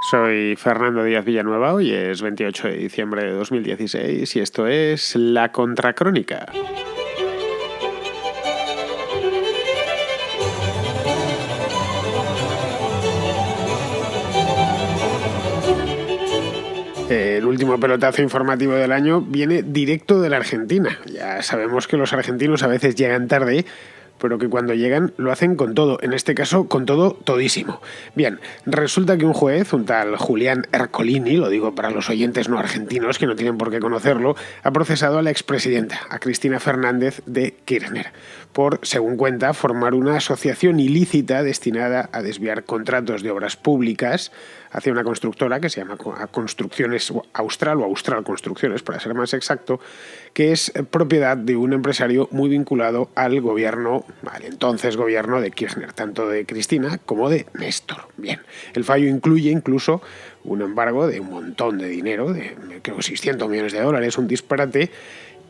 Soy Fernando Díaz Villanueva, hoy es 28 de diciembre de 2016 y esto es La Contracrónica. El último pelotazo informativo del año viene directo de la Argentina. Ya sabemos que los argentinos a veces llegan tarde, pero que cuando llegan lo hacen con todo, en este caso con todo, todísimo. Bien, resulta que un juez, un tal Julián Ercolini, lo digo para los oyentes no argentinos que no tienen por qué conocerlo, ha procesado a la expresidenta, a Cristina Fernández de Kirchner, por, según cuenta, formar una asociación ilícita destinada a desviar contratos de obras públicas hacia una constructora que se llama Construcciones Austral o Austral Construcciones, para ser más exacto, que es propiedad de un empresario muy vinculado al gobierno, al entonces gobierno de Kirchner, tanto de Cristina como de Néstor. Bien, el fallo incluye incluso un embargo de un montón de dinero, de creo 600 millones de dólares, un disparate,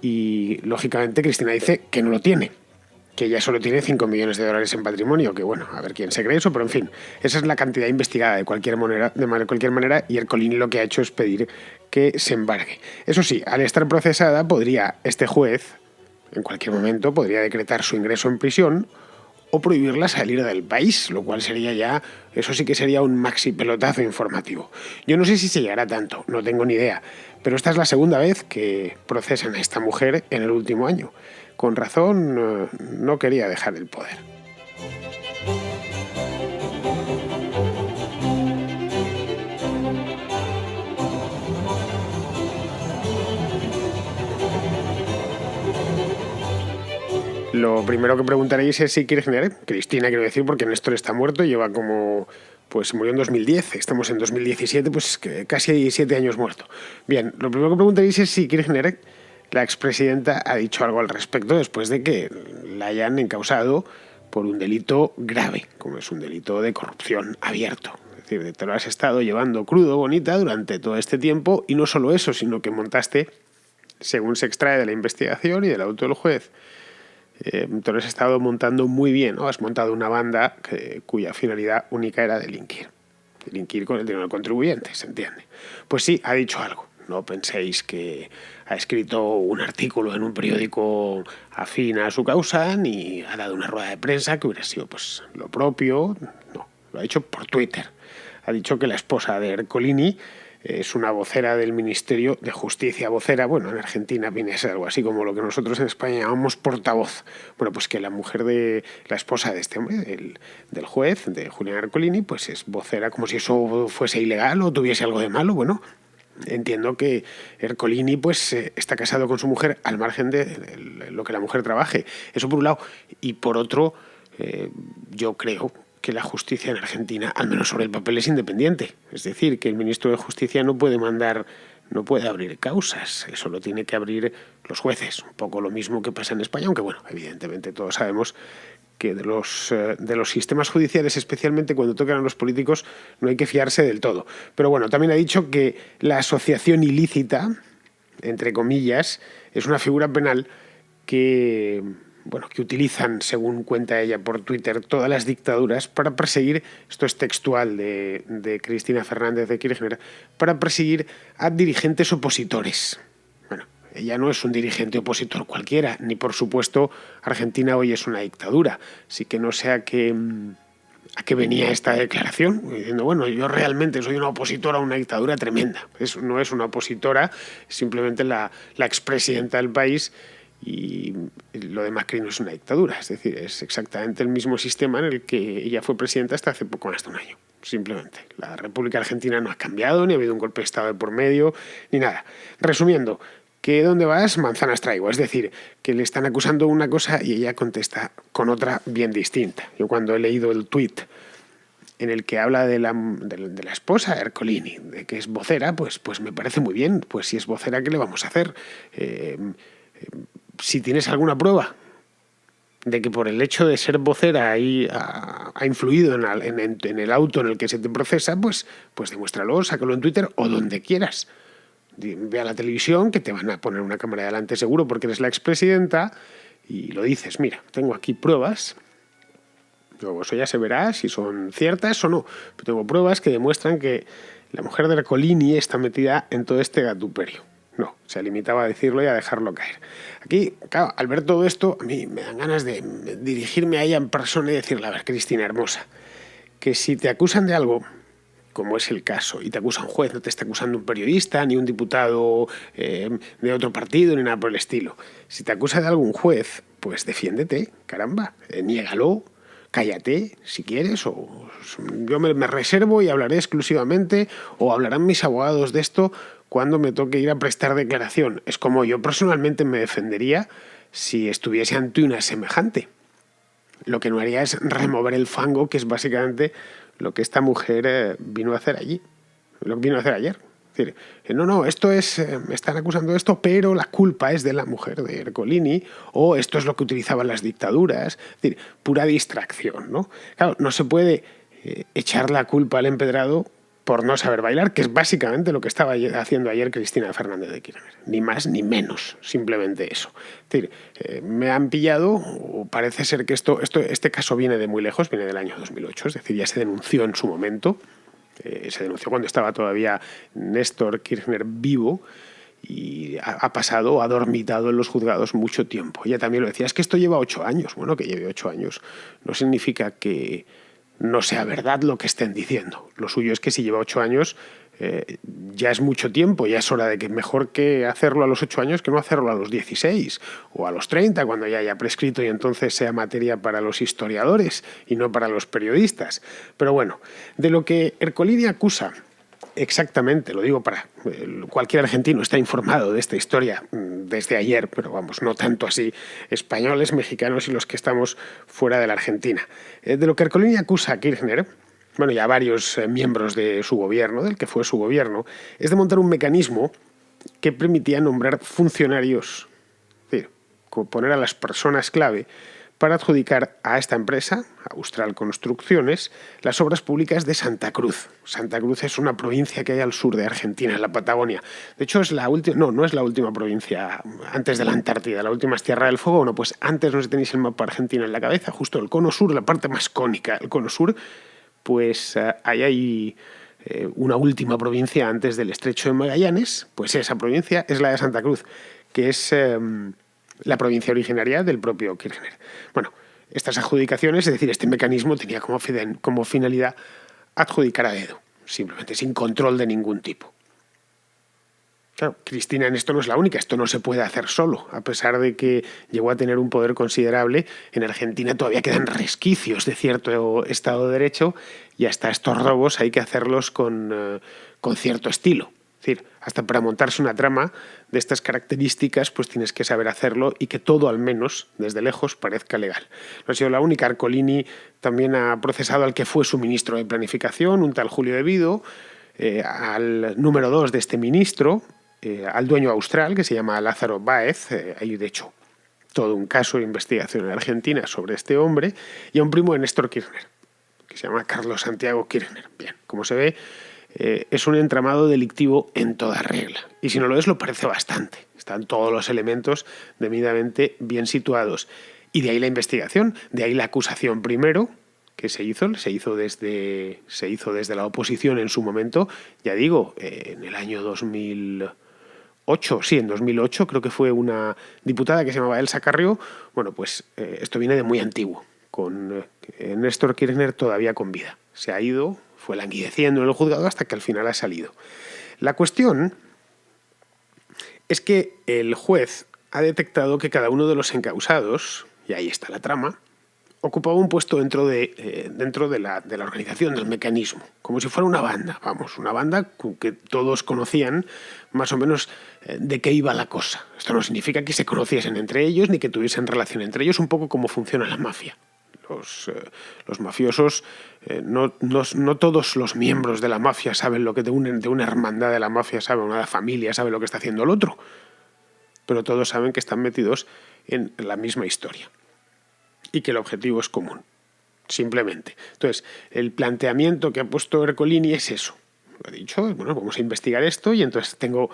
y lógicamente Cristina dice que no lo tiene, que ella solo tiene 5 millones de dólares en patrimonio, que bueno, a ver quién se cree eso, pero en fin, esa es la cantidad investigada de cualquier manera, y Ercolini lo que ha hecho es pedir que se embargue. Eso sí, al estar procesada, este juez, en cualquier momento, podría decretar su ingreso en prisión o prohibirla salir del país, lo cual sería ya, eso sí que sería un maxi pelotazo informativo. Yo no sé si se llegará tanto, no tengo ni idea, pero esta es la segunda vez que procesan a esta mujer en el último año. Con razón, no quería dejar el poder. Lo primero que preguntaréis es si Kirchner, Cristina quiero decir, porque Néstor está muerto, lleva como... Pues murió en 2010, estamos en 2017, pues casi 7 años muerto. Bien, lo primero que preguntaréis es si Kirchner, la expresidenta, ha dicho algo al respecto después de que la hayan encausado por un delito grave, como es un delito de corrupción abierto. Es decir, te lo has estado llevando crudo, bonita, durante todo este tiempo, y no solo eso, sino que montaste, según se extrae de la investigación y del auto del juez, te lo has estado montando muy bien, ¿no? Has montado una banda cuya finalidad única era delinquir con el dinero del contribuyente, ¿se entiende? Pues sí, ha dicho algo. No penséis que ha escrito un artículo en un periódico afín a su causa, ni ha dado una rueda de prensa que hubiera sido pues lo propio. No, lo ha hecho por Twitter. Ha dicho que la esposa de Ercolini es una vocera del Ministerio de Justicia. Vocera, bueno, en Argentina viene a ser algo así como lo que nosotros en España llamamos portavoz. Bueno, pues que la mujer de la esposa de este hombre, del juez, de Julián Ercolini, pues es vocera, como si eso fuese ilegal o tuviese algo de malo. Bueno, entiendo que Ercolini pues está casado con su mujer al margen de lo que la mujer trabaje. Eso por un lado. Y por otro, yo creo que la justicia en Argentina, al menos sobre el papel, es independiente. Es decir, que el ministro de Justicia no puede abrir causas. Eso lo tiene que abrir los jueces. Un poco lo mismo que pasa en España, aunque bueno, evidentemente todos sabemos que de los sistemas judiciales, especialmente cuando tocan a los políticos, no hay que fiarse del todo. Pero bueno, también ha dicho que la asociación ilícita, entre comillas, es una figura penal que utilizan, según cuenta ella por Twitter, todas las dictaduras para perseguir, esto es textual de Cristina Fernández de Kirchner, para perseguir a dirigentes opositores. Bueno, ella no es un dirigente opositor cualquiera, ni por supuesto Argentina hoy es una dictadura. Así que no sé a qué venía esta declaración, diciendo, bueno, yo realmente soy una opositora a una dictadura tremenda. No es una opositora, es simplemente la expresidenta del país. Y lo de Macri no es una dictadura, es decir, es exactamente el mismo sistema en el que ella fue presidenta hasta hace poco más de un año. Simplemente, la República Argentina no ha cambiado, ni ha habido un golpe de Estado de por medio, ni nada. Resumiendo, que ¿dónde vas? Manzanas traigo. Es decir, que le están acusando una cosa y ella contesta con otra bien distinta. Yo cuando he leído el tuit en el que habla de la esposa de Ercolini, de que es vocera, pues me parece muy bien. Pues si es vocera, ¿qué le vamos a hacer? Si tienes alguna prueba de que por el hecho de ser vocera ha influido en el auto en el que se te procesa, pues demuéstralo, sácalo en Twitter o donde quieras. Ve a la televisión, que te van a poner una cámara delante seguro porque eres la expresidenta, y lo dices, mira, tengo aquí pruebas Luego eso ya se verá si son ciertas o no. Pero tengo pruebas que demuestran que la mujer de Ercolini está metida en todo este gatuperio. No, se limitaba a decirlo y a dejarlo caer. Aquí, claro, al ver todo esto, a mí me dan ganas de dirigirme a ella en persona y decirle, a ver, Cristina hermosa, que si te acusan de algo, como es el caso, y te acusa un juez, no te está acusando un periodista, ni un diputado de otro partido, ni nada por el estilo. Si te acusa de algún juez, pues defiéndete, caramba, niégalo, cállate si quieres, o yo me reservo y hablaré exclusivamente, o hablarán mis abogados de esto cuando me toque ir a prestar declaración. Es como yo personalmente me defendería si estuviese ante una semejante. Lo que no haría es remover el fango, que es básicamente lo que esta mujer vino a hacer allí, lo que vino a hacer ayer. Es decir, esto es, me están acusando de esto, pero la culpa es de la mujer de Ercolini, o esto es lo que utilizaban las dictaduras. Es decir, pura distracción, ¿no? Claro, no se puede echar la culpa al empedrado por no saber bailar, que es básicamente lo que estaba haciendo ayer Cristina Fernández de Kirchner. Ni más ni menos, simplemente eso. Es decir, me han pillado, o parece ser que este caso viene de muy lejos, viene del año 2008, es decir, ya se denunció en su momento, se denunció cuando estaba todavía Néstor Kirchner vivo, y ha pasado, ha dormitado en los juzgados mucho tiempo. Ella también lo decía, es que esto lleva 8 años. Bueno, que lleve 8 años no significa que no sea verdad lo que estén diciendo. Lo suyo es que si lleva 8 años ya es mucho tiempo, ya es hora de que mejor que hacerlo a los 8 años que no hacerlo a los 16 o a los 30 cuando ya haya prescrito y entonces sea materia para los historiadores y no para los periodistas. Pero bueno, de lo que Ercolini acusa exactamente, lo digo para cualquier argentino está informado de esta historia desde ayer, pero vamos, no tanto así españoles, mexicanos y los que estamos fuera de la Argentina. De lo que Ercolini acusa a Kirchner, bueno, y a varios miembros de su gobierno, del que fue su gobierno, es de montar un mecanismo que permitía nombrar funcionarios, es decir, poner a las personas clave para adjudicar a esta empresa, Austral Construcciones, las obras públicas de Santa Cruz. Santa Cruz es una provincia que hay al sur de Argentina, en la Patagonia. De hecho, es la última, no es la última provincia antes de la Antártida, la última es Tierra del Fuego. Bueno, pues antes no sé si tenéis el mapa argentino en la cabeza, justo el cono sur, la parte más cónica, el cono sur, pues ahí hay una última provincia antes del Estrecho de Magallanes, pues esa provincia es la de Santa Cruz, que es la provincia originaria del propio Kirchner. Bueno, estas adjudicaciones, es decir, este mecanismo tenía como finalidad adjudicar a dedo, simplemente sin control de ningún tipo. Claro, Cristina en esto no es la única, esto no se puede hacer solo, a pesar de que llegó a tener un poder considerable. En Argentina todavía quedan resquicios de cierto Estado de Derecho y hasta estos robos hay que hacerlos con cierto estilo. Es decir, hasta para montarse una trama de estas características, pues tienes que saber hacerlo y que todo, al menos, desde lejos, parezca legal. No ha sido la única. Ercolini también ha procesado al que fue su ministro de Planificación, un tal Julio De Vido, al número 2 de este ministro, al dueño austral, que se llama Lázaro Báez, hay de hecho todo un caso de investigación en Argentina sobre este hombre, y a un primo de Néstor Kirchner, que se llama Carlos Santiago Kirchner. Bien, como se ve, es un entramado delictivo en toda regla. Y si no lo es, lo parece bastante. Están todos los elementos debidamente bien situados. Y de ahí la investigación, de ahí la acusación primero, que se hizo desde la oposición en su momento, ya digo, en el año 2008, sí, en 2008 creo que fue una diputada que se llamaba Elsa Carrió. Bueno, pues esto viene de muy antiguo, con Néstor Kirchner todavía con vida. Se ha ido, fue languideciendo en el juzgado hasta que al final ha salido. La cuestión es que el juez ha detectado que cada uno de los encausados, y ahí está la trama, ocupaba un puesto dentro de la organización, del mecanismo, como si fuera una banda, una banda que todos conocían más o menos de qué iba la cosa. Esto no significa que se conociesen entre ellos ni que tuviesen relación entre ellos, un poco como funciona la mafia. Los mafiosos, no todos los miembros de la mafia saben lo que de una hermandad de la mafia sabe, una familia sabe lo que está haciendo el otro, pero todos saben que están metidos en la misma historia y que el objetivo es común, simplemente. Entonces, el planteamiento que ha puesto Ercolini es eso. Lo he dicho, bueno, vamos a investigar esto y entonces tengo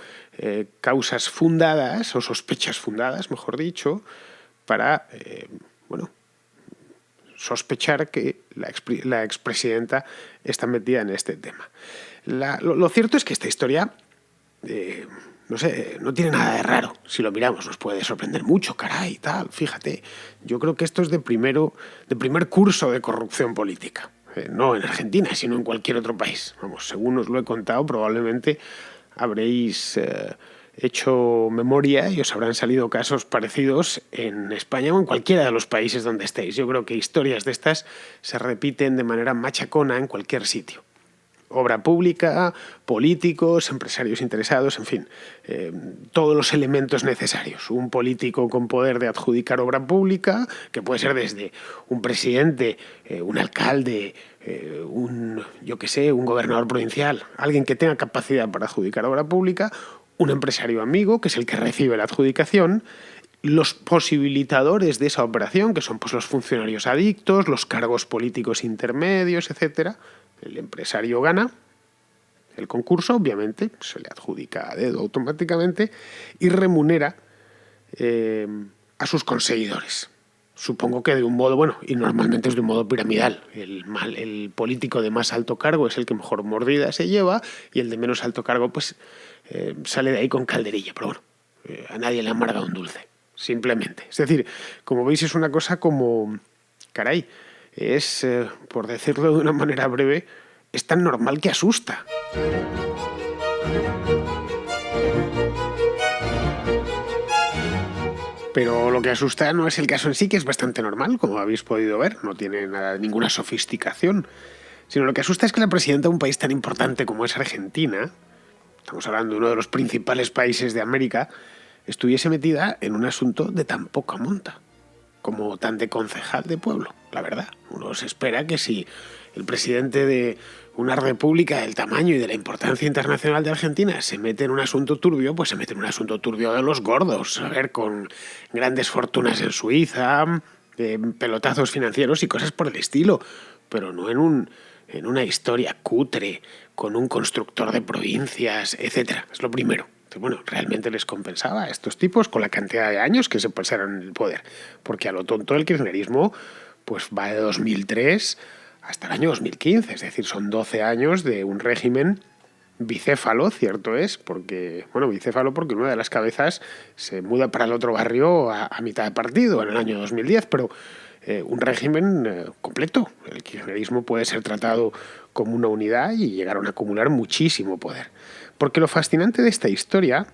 causas fundadas, o sospechas fundadas, mejor dicho, para, sospechar que la expresidenta está metida en este tema. Lo cierto es que esta historia, no sé, no tiene nada de raro. Si lo miramos, nos puede sorprender mucho, caray, tal, fíjate. Yo creo que esto es de primer curso de corrupción política. No en Argentina, sino en cualquier otro país. Vamos, según os lo he contado, probablemente habréis hecho memoria y os habrán salido casos parecidos en España o en cualquiera de los países donde estéis. Yo creo que historias de estas se repiten de manera machacona en cualquier sitio. Obra pública, políticos, empresarios interesados, en fin, todos los elementos necesarios. Un político con poder de adjudicar obra pública, que puede ser desde un presidente, un alcalde, un gobernador provincial, alguien que tenga capacidad para adjudicar obra pública, un empresario amigo, que es el que recibe la adjudicación, los posibilitadores de esa operación, que son pues, los funcionarios adictos, los cargos políticos intermedios, etcétera. El empresario gana el concurso, obviamente, se le adjudica a dedo automáticamente y remunera a sus conseguidores. Supongo que de un modo, y normalmente es de un modo piramidal. El político de más alto cargo es el que mejor mordida se lleva y el de menos alto cargo pues sale de ahí con calderilla. Pero a nadie le amarga un dulce, simplemente. Es decir, como veis es una cosa como, caray, es, por decirlo de una manera breve, es tan normal que asusta. Pero lo que asusta no es el caso en sí, que es bastante normal, como habéis podido ver, no tiene ninguna sofisticación, sino lo que asusta es que la presidenta de un país tan importante como es Argentina, estamos hablando de uno de los principales países de América, estuviese metida en un asunto de tan poca monta, como tan de concejal de pueblo, la verdad. Uno se espera que si el presidente de una república del tamaño y de la importancia internacional de Argentina se mete en un asunto turbio, pues se mete en un asunto turbio de los gordos, a ver, con grandes fortunas en Suiza, pelotazos financieros y cosas por el estilo, pero no en una historia cutre, con un constructor de provincias, etcétera. Es lo primero. Bueno, realmente les compensaba a estos tipos con la cantidad de años que se pasaron en el poder. Porque a lo tonto el kirchnerismo pues va de 2003 hasta el año 2015. Es decir, son 12 años de un régimen bicéfalo, cierto es, bicéfalo porque una de las cabezas se muda para el otro barrio a mitad de partido en el año 2010, pero un régimen completo. El kirchnerismo puede ser tratado como una unidad y llegaron a acumular muchísimo poder. Porque lo fascinante de esta historia,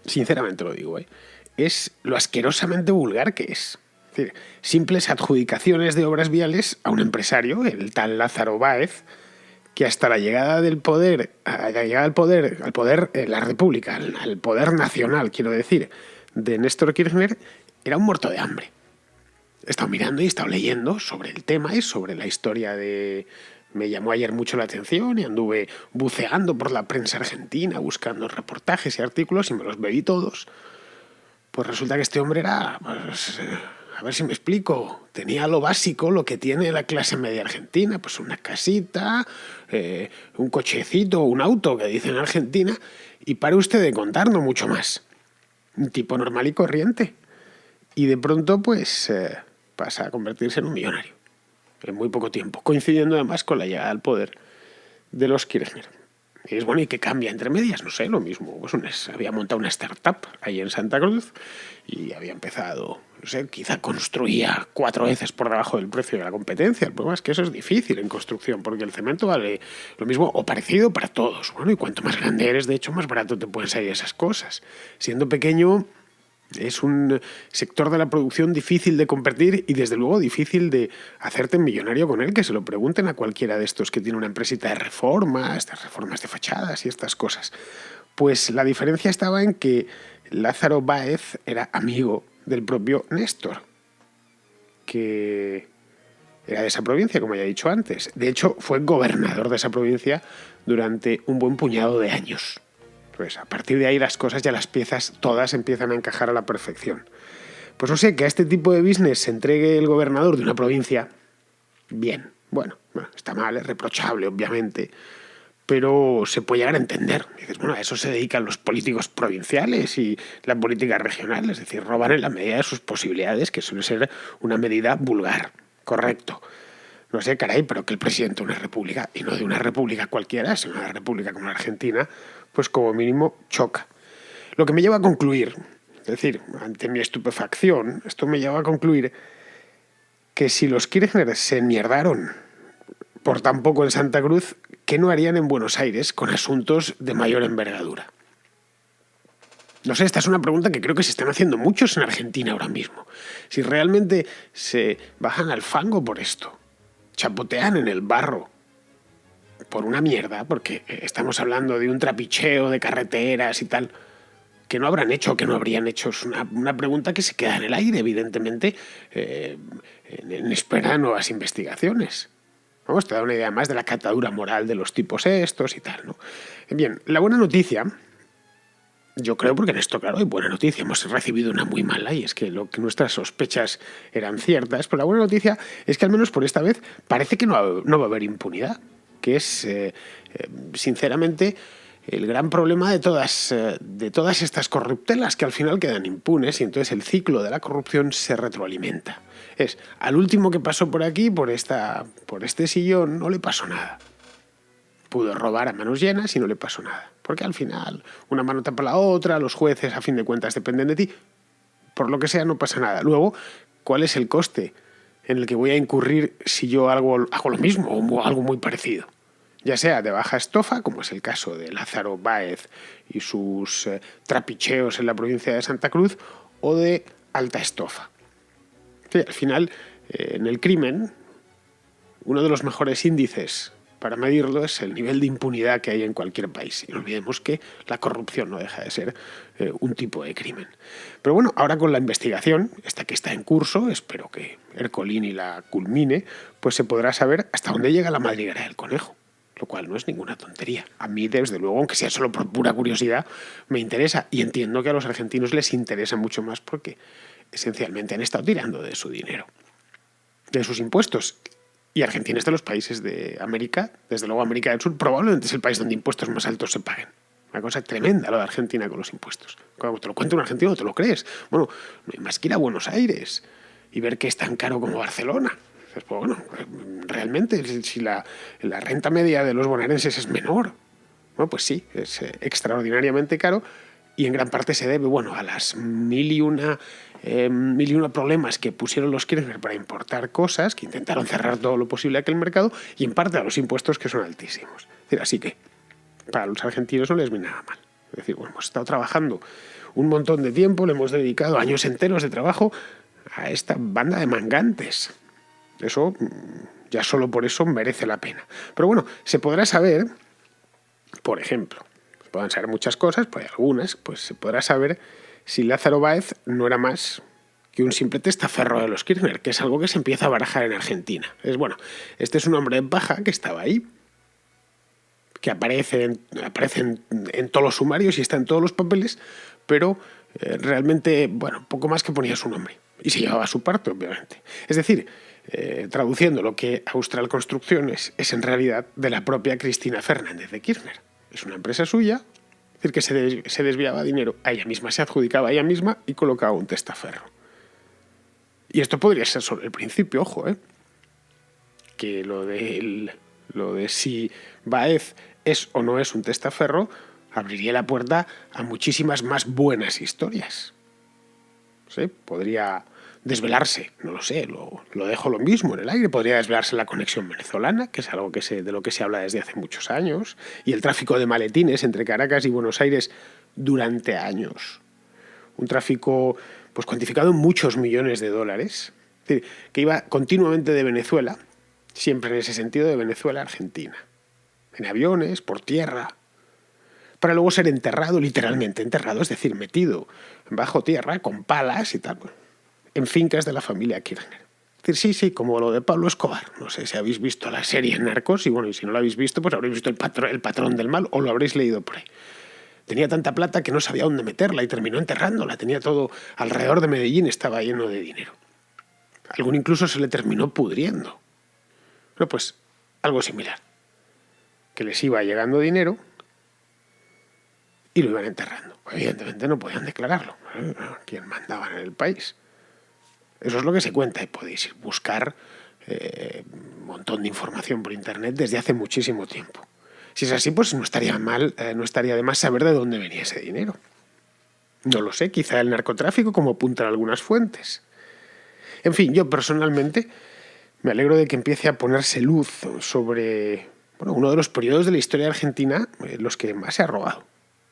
sinceramente lo digo, es lo asquerosamente vulgar que es. Es decir, simples adjudicaciones de obras viales a un empresario, el tal Lázaro Báez, que hasta la llegada al poder, la República, al poder nacional, quiero decir, de Néstor Kirchner, era un muerto de hambre. He estado mirando y he estado leyendo sobre el tema y sobre la historia de... Me llamó ayer mucho la atención y anduve buceando por la prensa argentina, buscando reportajes y artículos y me los bebí todos. Pues resulta que este hombre era... a ver si me explico. Tenía lo básico, lo que tiene la clase media argentina. Pues una casita, un cochecito, un auto, que dicen en Argentina. Y pare usted de contar, no mucho más. Un tipo normal y corriente. Y de pronto, pues, pasa a convertirse en un millonario. En muy poco tiempo. Coincidiendo además con la llegada al poder de los Kirchner. Y es ¿y qué cambia entre medias? No sé, lo mismo. Pues había montado una startup ahí en Santa Cruz y había empezado, no sé, quizá construía 4 veces por debajo del precio de la competencia. El problema es que eso es difícil en construcción porque el cemento vale lo mismo o parecido para todos. Y cuanto más grande eres, de hecho, más barato te pueden salir esas cosas. Siendo pequeño... Es un sector de la producción difícil de competir y desde luego difícil de hacerte millonario con él, que se lo pregunten a cualquiera de estos que tiene una empresita de reformas de fachadas y estas cosas. Pues la diferencia estaba en que Lázaro Báez era amigo del propio Néstor, que era de esa provincia, como ya he dicho antes. De hecho, fue gobernador de esa provincia durante un buen puñado de años. Pues a partir de ahí las cosas, ya las piezas todas empiezan a encajar a la perfección. Pues no sé, que a este tipo de business se entregue el gobernador de una provincia, bien, bueno, está mal, es reprochable, obviamente, pero se puede llegar a entender. Dices, a eso se dedican los políticos provinciales y la política regional, es decir, roban en la medida de sus posibilidades, que suele ser una medida vulgar. correcto. No sé, caray, pero que el presidente de una república, y no de una república cualquiera, sino de una república como la Argentina, pues como mínimo choca. Lo que me lleva a concluir, es decir, ante mi estupefacción, esto me lleva a concluir que si los Kirchner se enmierdaron por tan poco en Santa Cruz, ¿qué no harían en Buenos Aires con asuntos de mayor envergadura? No sé, esta es una pregunta que creo que se están haciendo muchos en Argentina ahora mismo. Si realmente se bajan al fango por esto, chapotean en el barro por una mierda, porque estamos hablando de un trapicheo de carreteras y tal, que no habrán hecho o que no habrían hecho. Es una pregunta que se queda en el aire, evidentemente, en espera de nuevas investigaciones. Vamos, te da una idea más de la catadura moral de los tipos estos y tal, ¿no? Bien, la buena noticia, yo creo, porque en esto, claro, hay buena noticia, hemos recibido una muy mala y es que nuestras sospechas eran ciertas, pero la buena noticia es que al menos por esta vez parece que no va a haber impunidad, que es, sinceramente, el gran problema de todas estas corruptelas que al final quedan impunes y entonces el ciclo de la corrupción se retroalimenta. Es, al último que pasó por aquí, por este sillón, no le pasó nada. Pudo robar a manos llenas y no le pasó nada. Porque al final una mano tapa la otra, los jueces a fin de cuentas dependen de ti. Por lo que sea no pasa nada. Luego, ¿cuál es el coste en el que voy a incurrir si yo hago lo mismo o algo muy parecido? Ya sea de baja estofa, como es el caso de Lázaro Báez y sus trapicheos en la provincia de Santa Cruz, o de alta estofa. Sí, al final, en el crimen, uno de los mejores índices para medirlo es el nivel de impunidad que hay en cualquier país. Y no olvidemos que la corrupción no deja de ser un tipo de crimen. Pero bueno, ahora con la investigación, esta que está en curso, espero que Ercolini la culmine, pues se podrá saber hasta dónde llega la madriguera del conejo. Lo cual no es ninguna tontería. A mí, desde luego, aunque sea solo por pura curiosidad, me interesa. Y entiendo que a los argentinos les interesa mucho más porque esencialmente han estado tirando de su dinero, de sus impuestos. Y Argentina es de los países de América, desde luego América del Sur, probablemente es el país donde impuestos más altos se paguen. Una cosa tremenda lo de Argentina con los impuestos. Cuando te lo cuenta un argentino, te lo crees. Bueno, no hay más que ir a Buenos Aires y ver que es tan caro como Barcelona. Pues bueno, realmente, si la renta media de los bonaerenses es menor, bueno, pues sí, es extraordinariamente caro y en gran parte se debe, bueno, a las mil y una problemas que pusieron los Kirchner para importar cosas, que intentaron cerrar todo lo posible aquel mercado, y en parte a los impuestos que son altísimos. Es decir, así que para los argentinos no les viene nada mal. Es decir, bueno, hemos estado trabajando un montón de tiempo, le hemos dedicado años enteros de trabajo a esta banda de mangantes. Eso, ya solo por eso merece la pena. Pero bueno, se podrá saber, por ejemplo, pueden saber muchas cosas, pues algunas, pues se podrá saber si Lázaro Báez no era más que un simple testaferro de los Kirchner, que es algo que se empieza a barajar en Argentina. Es bueno, este es un hombre de paja que estaba ahí, que aparece en todos los sumarios y está en todos los papeles, pero realmente, bueno, poco más que ponía su nombre. Y se llevaba su parte, obviamente. Es decir, traduciendo, lo que Austral Construcciones es en realidad de la propia Cristina Fernández de Kirchner. Es una empresa suya, es decir, que se desviaba dinero a ella misma, se adjudicaba a ella misma y colocaba un testaferro. Y esto podría ser solo el principio, ojo, que lo de si Báez es o no es un testaferro abriría la puerta a muchísimas más buenas historias. ¿Sí? Podría desvelarse, no lo sé, lo dejo lo mismo en el aire, podría desvelarse la conexión venezolana, que es algo de lo que se habla desde hace muchos años, y el tráfico de maletines entre Caracas y Buenos Aires durante años. Un tráfico pues cuantificado en muchos millones de dólares, es decir, que iba continuamente de Venezuela, siempre en ese sentido de Venezuela a Argentina, en aviones, por tierra, para luego ser enterrado, literalmente enterrado, es decir, metido bajo tierra con palas y tal, en fincas de la familia Kirchner. Es decir, sí, como lo de Pablo Escobar. No sé si habéis visto la serie Narcos, y bueno, y si no lo habéis visto, pues habréis visto el patrón del mal, o lo habréis leído por ahí. Tenía tanta plata que no sabía dónde meterla y terminó enterrándola. Tenía todo alrededor de Medellín, estaba lleno de dinero. Algún incluso se le terminó pudriendo. Pero pues algo similar. Que les iba llegando dinero y lo iban enterrando. Evidentemente no podían declararlo. ¿Quién mandaba en el país? Eso es lo que se cuenta y podéis buscar un montón de información por Internet desde hace muchísimo tiempo. Si es así, pues no estaría de más saber de dónde venía ese dinero. No lo sé, quizá el narcotráfico, como apuntan algunas fuentes. En fin, yo personalmente me alegro de que empiece a ponerse luz sobre uno de los periodos de la historia argentina los que más se ha robado,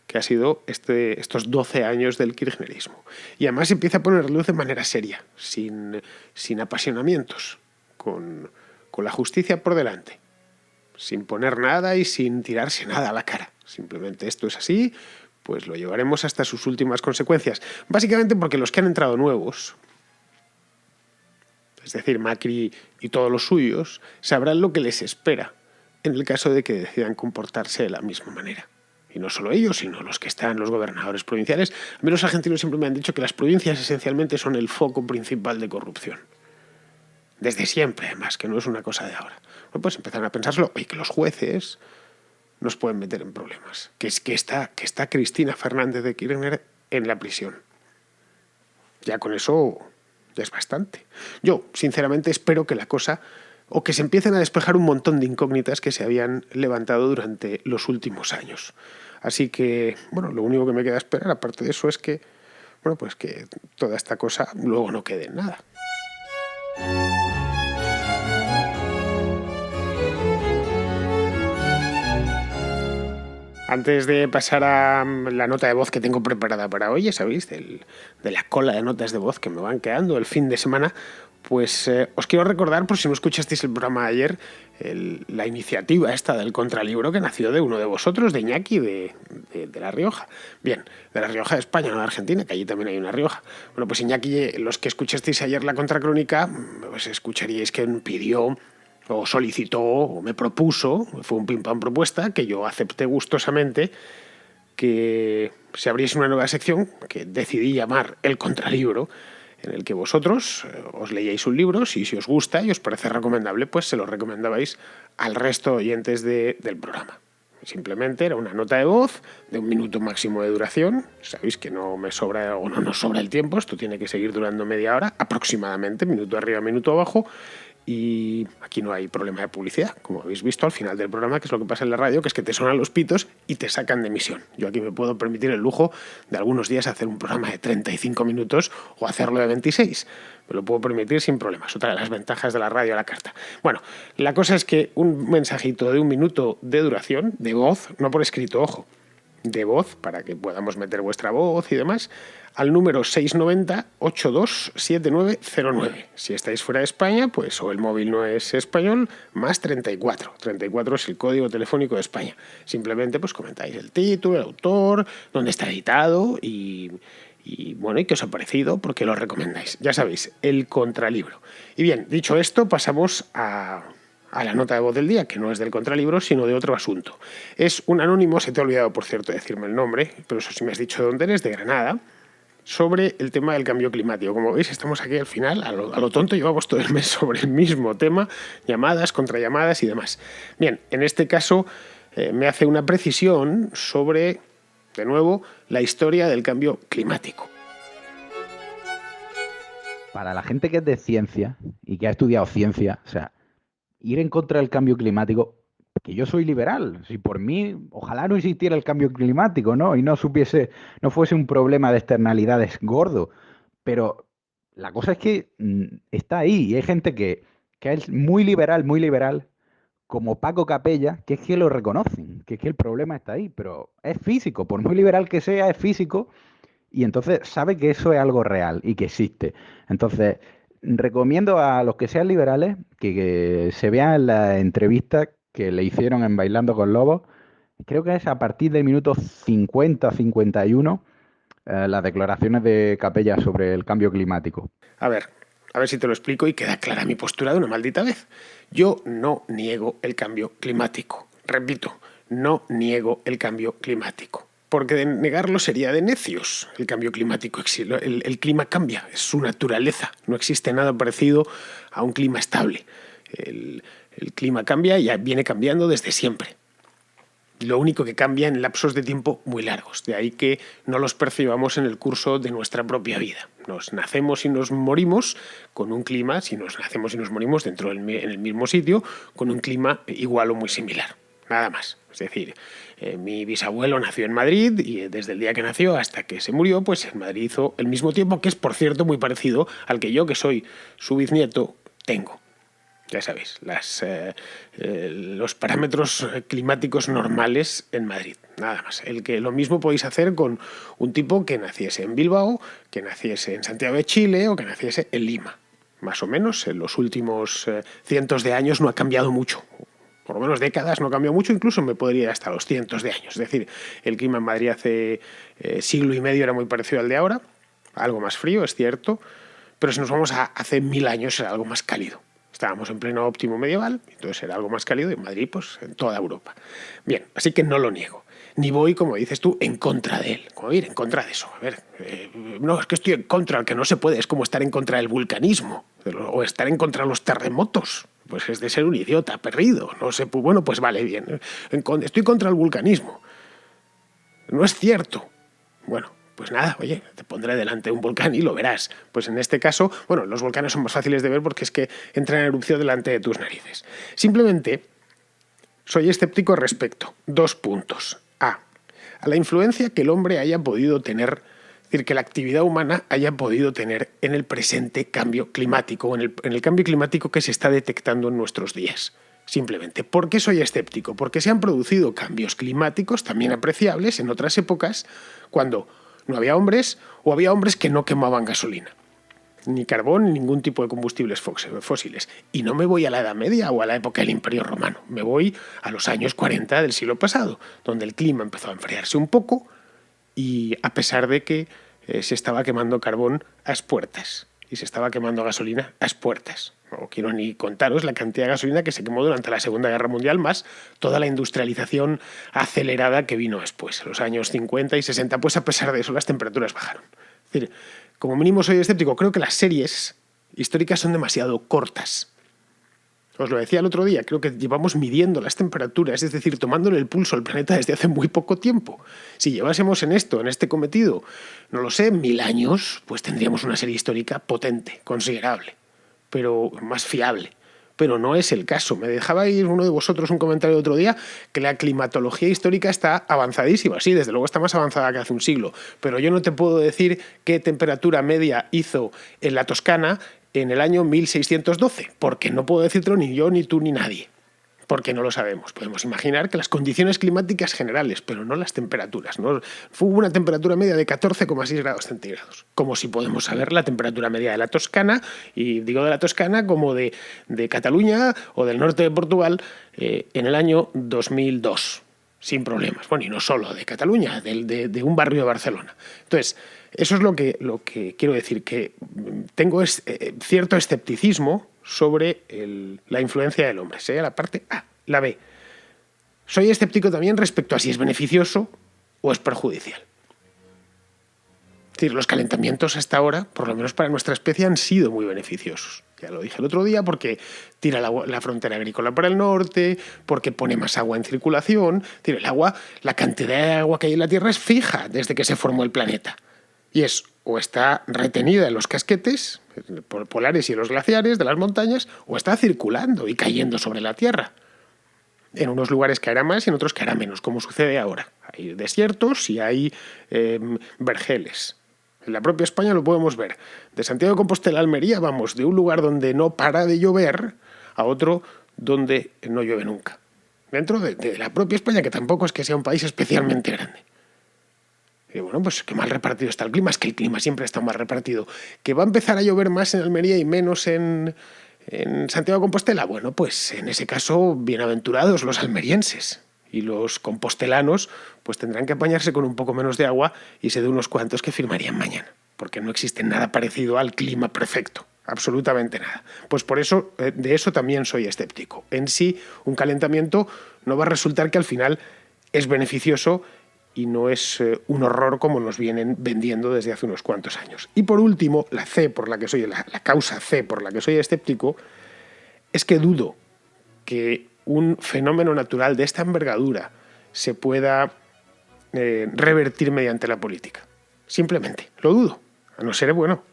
que ha sido estos 12 años del kirchnerismo. Y además empieza a poner luz de manera seria, sin apasionamientos, con la justicia por delante, sin poner nada y sin tirarse nada a la cara. Simplemente esto es así, pues lo llevaremos hasta sus últimas consecuencias. Básicamente porque los que han entrado nuevos, es decir, Macri y todos los suyos, sabrán lo que les espera en el caso de que decidan comportarse de la misma manera. Y no solo ellos, sino los que están, los gobernadores provinciales. A mí los argentinos siempre me han dicho que las provincias esencialmente son el foco principal de corrupción. Desde siempre, además, que no es una cosa de ahora. Bueno, pues empezaron a pensárselo, y que los jueces nos pueden meter en problemas. Que está Cristina Fernández de Kirchner en la prisión. Ya con eso ya es bastante. Yo, sinceramente, espero que la cosa, o que se empiecen a despejar un montón de incógnitas que se habían levantado durante los últimos años. Así que, lo único que me queda esperar, aparte de eso, es que, pues que toda esta cosa luego no quede en nada. Antes de pasar a la nota de voz que tengo preparada para hoy, ya sabéis, de la cola de notas de voz que me van quedando el fin de semana, pues os quiero recordar, por si no escuchasteis el programa de ayer, la iniciativa esta del contralibro que nació de uno de vosotros, de Iñaki, de La Rioja. Bien, de La Rioja de España, no de Argentina, que allí también hay una Rioja. Bueno, pues Iñaki, los que escuchasteis ayer la contracrónica, pues escucharíais que pidió o solicitó o me propuso, fue un pim pam propuesta, que yo acepté gustosamente, que se abriese una nueva sección que decidí llamar El Contralibro, en el que vosotros os leíais un libro, si os gusta y os parece recomendable, pues se lo recomendabais al resto de oyentes del programa. Simplemente era una nota de voz de 1 minuto máximo de duración. Sabéis que no me sobra o no nos sobra el tiempo, esto tiene que seguir durando media hora aproximadamente, minuto arriba, minuto abajo. Y aquí no hay problema de publicidad, como habéis visto al final del programa, que es lo que pasa en la radio, que es que te sonan los pitos y te sacan de emisión. Yo aquí me puedo permitir el lujo de algunos días hacer un programa de 35 minutos o hacerlo de 26. Me lo puedo permitir sin problemas. Otra de las ventajas de la radio a la carta. Bueno, la cosa es que un mensajito de 1 minuto de duración, de voz, no por escrito, ojo, de voz, para que podamos meter vuestra voz y demás, al número 690-827909. Si estáis fuera de España, pues o el móvil no es español, más 34. 34 es el código telefónico de España. Simplemente pues comentáis el título, el autor, dónde está editado y qué os ha parecido, por qué lo recomendáis. Ya sabéis, El Contralibro. Y bien, dicho esto, pasamos a la nota de voz del día, que no es del contralibro, sino de otro asunto. Es un anónimo, se te ha olvidado, por cierto, decirme el nombre, pero eso sí me has dicho de dónde eres, de Granada, sobre el tema del cambio climático. Como veis, estamos aquí al final, a lo tonto, llevamos todo el mes sobre el mismo tema, llamadas, contrallamadas y demás. Bien, en este caso me hace una precisión sobre, de nuevo, la historia del cambio climático. Para la gente que es de ciencia y que ha estudiado ciencia, o sea, ir en contra del cambio climático, que yo soy liberal, si por mí, ojalá no existiera el cambio climático, ¿no? Y no fuese un problema de externalidades gordo, pero la cosa es que está ahí y hay gente que es muy liberal, como Paco Capella, que es que lo reconocen, que es que el problema está ahí, pero es físico, por muy liberal que sea, es físico, y entonces sabe que eso es algo real y que existe. Entonces, recomiendo a los que sean liberales que se vean la entrevista que le hicieron en Bailando con Lobos. Creo que es a partir del minuto 50-51, las declaraciones de Capella sobre el cambio climático. A ver si te lo explico y queda clara mi postura de una maldita vez. Yo no niego el cambio climático. Repito, no niego el cambio climático. Porque de negarlo sería de necios. El cambio climático, el clima cambia, es su naturaleza. No existe nada parecido a un clima estable. El clima cambia y viene cambiando desde siempre. Lo único que cambia en lapsos de tiempo muy largos. De ahí que no los percibamos en el curso de nuestra propia vida. Nos nacemos y nos morimos con un clima, si nos nacemos y nos morimos en el mismo sitio, con un clima igual o muy similar. Nada más. Es decir, mi bisabuelo nació en Madrid y desde el día que nació hasta que se murió, pues en Madrid hizo el mismo tiempo, que es, por cierto, muy parecido al que yo, que soy su bisnieto, tengo. Ya sabéis, los parámetros climáticos normales en Madrid, nada más. Lo mismo podéis hacer con un tipo que naciese en Bilbao, que naciese en Santiago de Chile o que naciese en Lima. Más o menos, en los últimos cientos de años no ha cambiado mucho. Por lo menos décadas no ha cambiado mucho, incluso me podría ir hasta los cientos de años. Es decir, el clima en Madrid hace siglo y medio era muy parecido al de ahora, algo más frío, es cierto, pero si nos vamos a hace 1000 años era algo más cálido. Estábamos en pleno óptimo medieval, entonces era algo más cálido, y en Madrid, pues en toda Europa. Bien, así que no lo niego. Ni voy, como dices tú, en contra de él. Como ir en contra de eso. A ver, no, es que estoy en contra, el que no se puede, es como estar en contra del vulcanismo, o estar en contra de los terremotos. Pues es de ser un idiota, perdido. No sé, pues, bueno, pues vale, bien. Estoy contra el vulcanismo. No es cierto. Bueno, pues nada, oye, te pondré delante un volcán y lo verás. Pues en este caso, bueno, los volcanes son más fáciles de ver porque es que entran en erupción delante de tus narices. Simplemente soy escéptico respecto. 2 puntos. A la influencia que el hombre haya podido tener, es decir, que la actividad humana haya podido tener en el presente cambio climático, en el cambio climático que se está detectando en nuestros días. Simplemente. ¿Por qué soy escéptico? Porque se han producido cambios climáticos también apreciables en otras épocas cuando no había hombres o había hombres que no quemaban gasolina, ni carbón, ni ningún tipo de combustibles fósiles. Y no me voy a la Edad Media o a la época del Imperio Romano, me voy a los años 40 del siglo pasado, donde el clima empezó a enfriarse un poco y a pesar de que se estaba quemando carbón a expuertas y se estaba quemando gasolina a expuertas. No quiero ni contaros la cantidad de gasolina que se quemó durante la Segunda Guerra Mundial, más toda la industrialización acelerada que vino después. En los años 50 y 60, pues a pesar de eso las temperaturas bajaron. Es decir, como mínimo soy escéptico. Creo que las series históricas son demasiado cortas. Os lo decía el otro día, creo que llevamos midiendo las temperaturas, es decir, tomándole el pulso al planeta desde hace muy poco tiempo. Si llevásemos en este cometido, no lo sé, 1000 años, pues tendríamos una serie histórica potente, considerable, pero más fiable. Pero no es el caso. Me dejabais uno de vosotros un comentario el otro día que la climatología histórica está avanzadísima. Sí, desde luego está más avanzada que hace un siglo, pero yo no te puedo decir qué temperatura media hizo en la Toscana en el año 1612, porque no puedo decírtelo ni yo, ni tú, ni nadie, porque no lo sabemos. Podemos imaginar que las condiciones climáticas generales, pero no las temperaturas, ¿no? Hubo una temperatura media de 14,6 grados centígrados, como si podemos saber la temperatura media de la Toscana, y digo de la Toscana como de Cataluña o del norte de Portugal en el año 2002, sin problemas. Bueno, y no solo de Cataluña, de un barrio de Barcelona. Entonces, eso es lo que quiero decir, que tengo cierto escepticismo sobre la influencia del hombre. Sería la parte A. La B. Soy escéptico también respecto a si es beneficioso o es perjudicial. Es decir, los calentamientos hasta ahora, por lo menos para nuestra especie, han sido muy beneficiosos. Ya lo dije el otro día, porque tira la frontera agrícola para el norte, porque pone más agua en circulación. Es decir, el agua, la cantidad de agua que hay en la Tierra es fija desde que se formó el planeta. Y o está retenida en los casquetes polares y en los glaciares de las montañas, o está circulando y cayendo sobre la Tierra. En unos lugares caerá más y en otros caerá menos, como sucede ahora. Hay desiertos y hay vergeles. En la propia España lo podemos ver. De Santiago de Compostela a Almería vamos de un lugar donde no para de llover a otro donde no llueve nunca. Dentro de la propia España, que tampoco es que sea un país especialmente grande. Y bueno, pues qué mal repartido está el clima. Es que el clima siempre está mal repartido. ¿Que va a empezar a llover más en Almería y menos en Santiago de Compostela? Bueno, pues en ese caso, bienaventurados los almerienses. Y los compostelanos pues tendrán que apañarse con un poco menos de agua y sé de unos cuantos que firmarían mañana. Porque no existe nada parecido al clima perfecto. Absolutamente nada. Pues por eso, de eso también soy escéptico. En sí, un calentamiento no va a resultar que al final es beneficioso y no es un horror como nos vienen vendiendo desde hace unos cuantos años. Y por último, la causa C por la que soy escéptico es que dudo que un fenómeno natural de esta envergadura se pueda revertir mediante la política. Simplemente, lo dudo, a no ser bueno.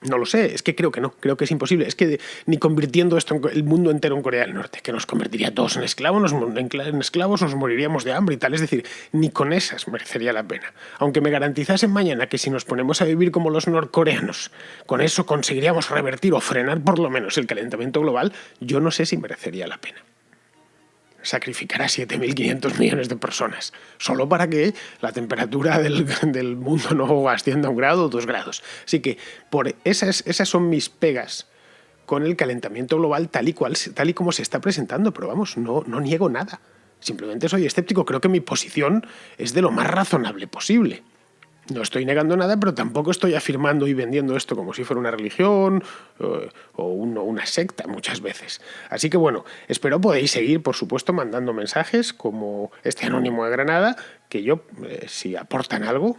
No lo sé, es que creo que no, creo que es imposible. Es que ni convirtiendo el mundo entero en Corea del Norte, que nos convertiría todos en esclavos, nos moriríamos de hambre y tal. Es decir, ni con esas merecería la pena. Aunque me garantizasen mañana que si nos ponemos a vivir como los norcoreanos, con eso conseguiríamos revertir o frenar por lo menos el calentamiento global, yo no sé si merecería la pena sacrificar a 7.500 millones de personas, solo para que la temperatura del mundo no ascienda a 1 grado o 2 grados. Así que esas son mis pegas con el calentamiento global tal y como se está presentando, pero vamos, no niego nada. Simplemente soy escéptico, creo que mi posición es de lo más razonable posible. No estoy negando nada, pero tampoco estoy afirmando y vendiendo esto como si fuera una religión o una secta muchas veces. Así que bueno, espero podéis seguir, por supuesto, mandando mensajes como este anónimo de Granada, que yo, si aportan algo,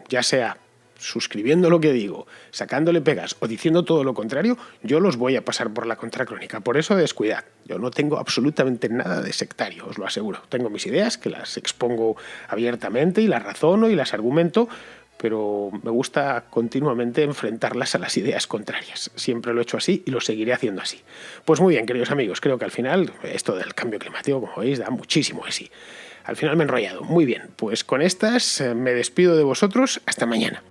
ya sea suscribiendo lo que digo, sacándole pegas o diciendo todo lo contrario, yo los voy a pasar por la contracrónica. Por eso descuidad. Yo no tengo absolutamente nada de sectario, os lo aseguro. Tengo mis ideas, que las expongo abiertamente y las razono y las argumento, pero me gusta continuamente enfrentarlas a las ideas contrarias. Siempre lo he hecho así y lo seguiré haciendo así. Pues muy bien, queridos amigos, creo que al final esto del cambio climático, como veis, da muchísimo de sí. Al final me he enrollado. Muy bien, pues con estas me despido de vosotros. Hasta mañana.